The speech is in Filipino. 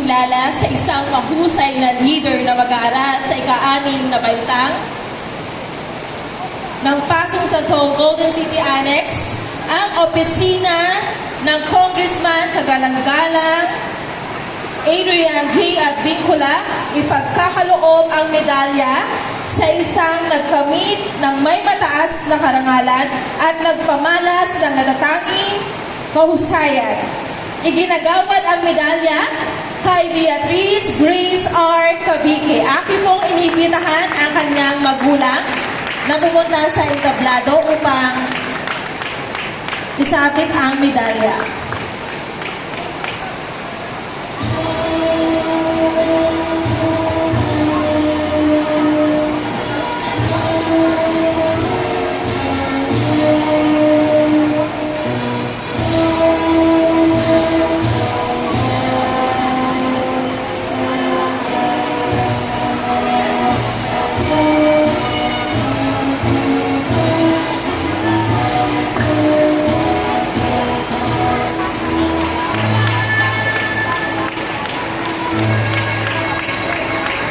makikilala sa isang mahusay na leader na mag-aaral sa ika-6 na baitang ng Pasong Santol Golden City Annex, ang opisina ng Congressman Kagalang-galang Adrian J. Advincula, ipagkakaloob ang medalya sa isang nagkamit ng may mataas na karangalan at nagpamalas ng natatanging kahusayan. Iginagawad ang medalya kay Beatrice Grace R. Cabique. Akin pong inibitahan ang kanyang magulang na pumunta sa entablado upang isabit ang medalya.